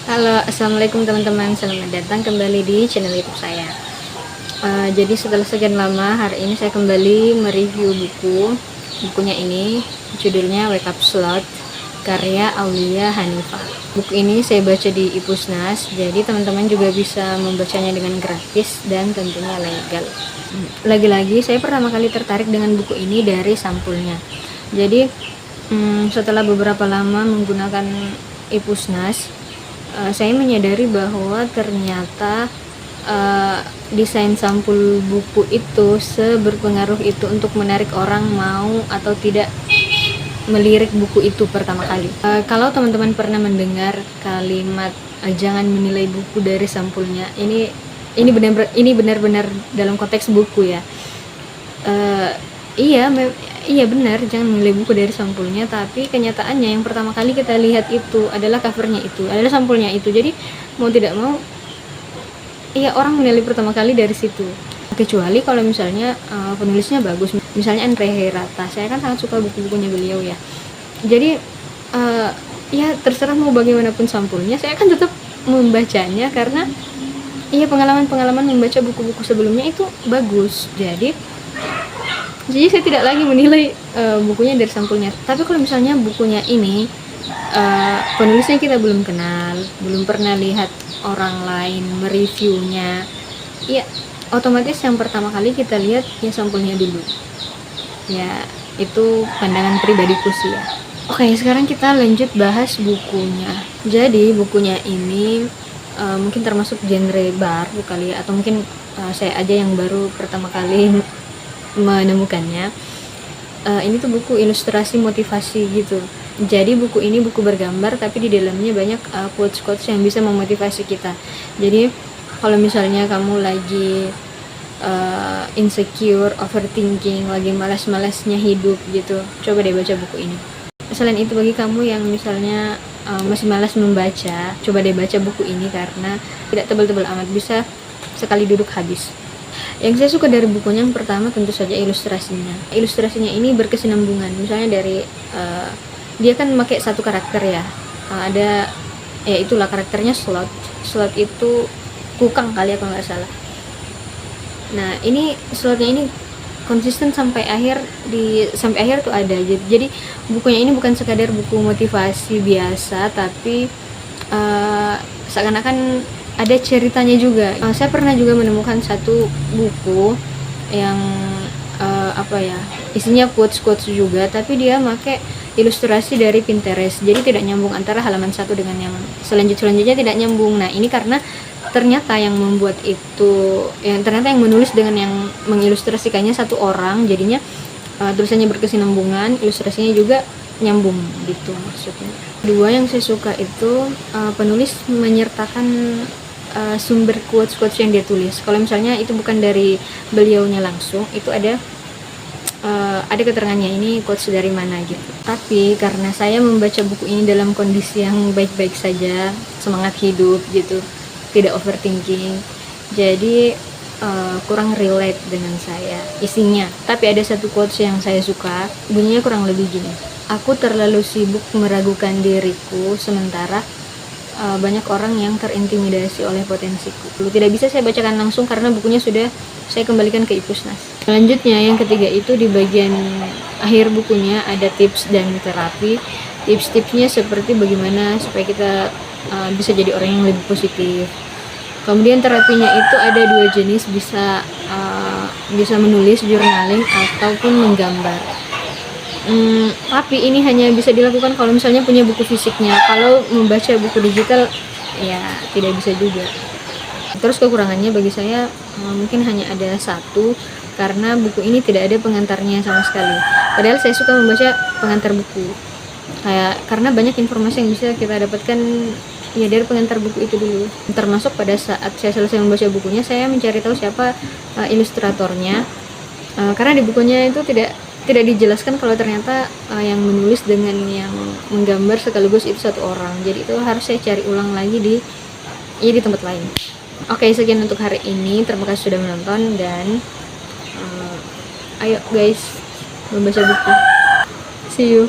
Halo, assalamualaikum teman-teman. Selamat datang kembali di channel YouTube saya. Jadi setelah sekian lama, hari ini saya kembali mereview bukunya ini. Judulnya Wake Up Slot, karya Aulia Hanifah. Buku ini saya baca di Ipusnas, jadi teman-teman juga bisa membacanya dengan gratis dan tentunya legal. Lagi-lagi saya pertama kali tertarik dengan buku ini dari sampulnya. Jadi setelah beberapa lama menggunakan Ipusnas, saya menyadari bahwa ternyata desain sampul buku itu seberpengaruh itu untuk menarik orang mau atau tidak melirik buku itu pertama kali. Kalau teman-teman pernah mendengar kalimat jangan menilai buku dari sampulnya, ini benar-benar dalam konteks buku ya. Iya benar, jangan menilai buku dari sampulnya, tapi kenyataannya yang pertama kali kita lihat itu adalah covernya, itu adalah sampulnya itu. Jadi mau tidak mau, iya, orang menilai pertama kali dari situ. Kecuali kalau misalnya penulisnya bagus, misalnya Andre Herata. Saya kan sangat suka buku-bukunya beliau ya. Jadi ya terserah mau bagaimanapun sampulnya, saya akan tetap membacanya karena iya, pengalaman membaca buku-buku sebelumnya itu bagus. Jadi saya tidak lagi menilai bukunya dari sampulnya. Tapi kalau misalnya bukunya ini penulisnya kita belum kenal, belum pernah lihat orang lain mereviewnya, ya otomatis yang pertama kali kita lihat ya sampulnya dulu. Ya itu pandangan pribadiku sih ya. Oke, sekarang kita lanjut bahas bukunya. Jadi bukunya ini mungkin termasuk genre baru kali ya, atau mungkin saya aja yang baru pertama kali menemukannya. Ini tuh buku ilustrasi motivasi gitu. Jadi buku ini buku bergambar, tapi di dalamnya banyak quotes-quotes yang bisa memotivasi kita. Jadi kalau misalnya kamu lagi insecure, overthinking, lagi malas-malasnya hidup gitu, coba deh baca buku ini. Selain itu, bagi kamu yang misalnya masih malas membaca, coba deh baca buku ini karena tidak tebal-tebal amat, bisa sekali duduk habis. Yang saya suka dari bukunya yang pertama tentu saja ilustrasinya. Ilustrasinya ini berkesinambungan. Misalnya dari dia kan pakai satu karakter ya. Ada ya itulah karakternya Slot. Slot itu kukang kali ya kalau nggak salah. Nah, ini Slotnya ini konsisten sampai akhir tuh ada. Jadi bukunya ini bukan sekadar buku motivasi biasa, tapi seakan-akan ada ceritanya juga. Saya pernah juga menemukan satu buku yang isinya quotes juga, tapi dia pakai ilustrasi dari Pinterest. Jadi tidak nyambung antara halaman satu dengan yang selanjutnya, tidak nyambung. Nah, ini karena ternyata yang membuat itu, ternyata yang menulis dengan yang mengilustrasikannya satu orang, jadinya tulisannya berkesinambungan, ilustrasinya juga nyambung gitu maksudnya. Dua yang saya suka itu penulis menyertakan sumber quotes yang dia tulis. Kalau misalnya itu bukan dari beliaunya langsung, itu ada keterangannya ini quotes dari mana gitu. Tapi karena saya membaca buku ini dalam kondisi yang baik-baik saja, semangat hidup gitu, tidak overthinking, jadi kurang relate dengan saya isinya. Tapi ada satu quotes yang saya suka, bunyinya kurang lebih gini: aku terlalu sibuk meragukan diriku, sementara banyak orang yang terintimidasi oleh potensiku. Tidak bisa saya bacakan langsung karena bukunya sudah saya kembalikan ke Ipusnas. Selanjutnya yang ketiga itu di bagian akhir bukunya ada tips dan terapi. Tips-tipsnya seperti bagaimana supaya kita bisa jadi orang yang lebih positif. Kemudian terapinya itu ada dua jenis, bisa menulis, journaling, ataupun menggambar. Tapi ini hanya bisa dilakukan kalau misalnya punya buku fisiknya. Kalau membaca buku digital ya tidak bisa juga. Terus kekurangannya bagi saya mungkin hanya ada satu, karena buku ini tidak ada pengantarnya sama sekali. Padahal saya suka membaca pengantar buku, karena banyak informasi yang bisa kita dapatkan ya dari pengantar buku itu dulu. Termasuk pada saat saya selesai membaca bukunya, saya mencari tahu siapa ilustratornya, karena di bukunya itu tidak dijelaskan kalau ternyata yang menulis dengan yang menggambar sekaligus itu satu orang. Jadi itu harus saya cari ulang lagi di tempat lain. Oke, sekian untuk hari ini. Terima kasih sudah menonton, dan ayo guys, membaca buku. See you.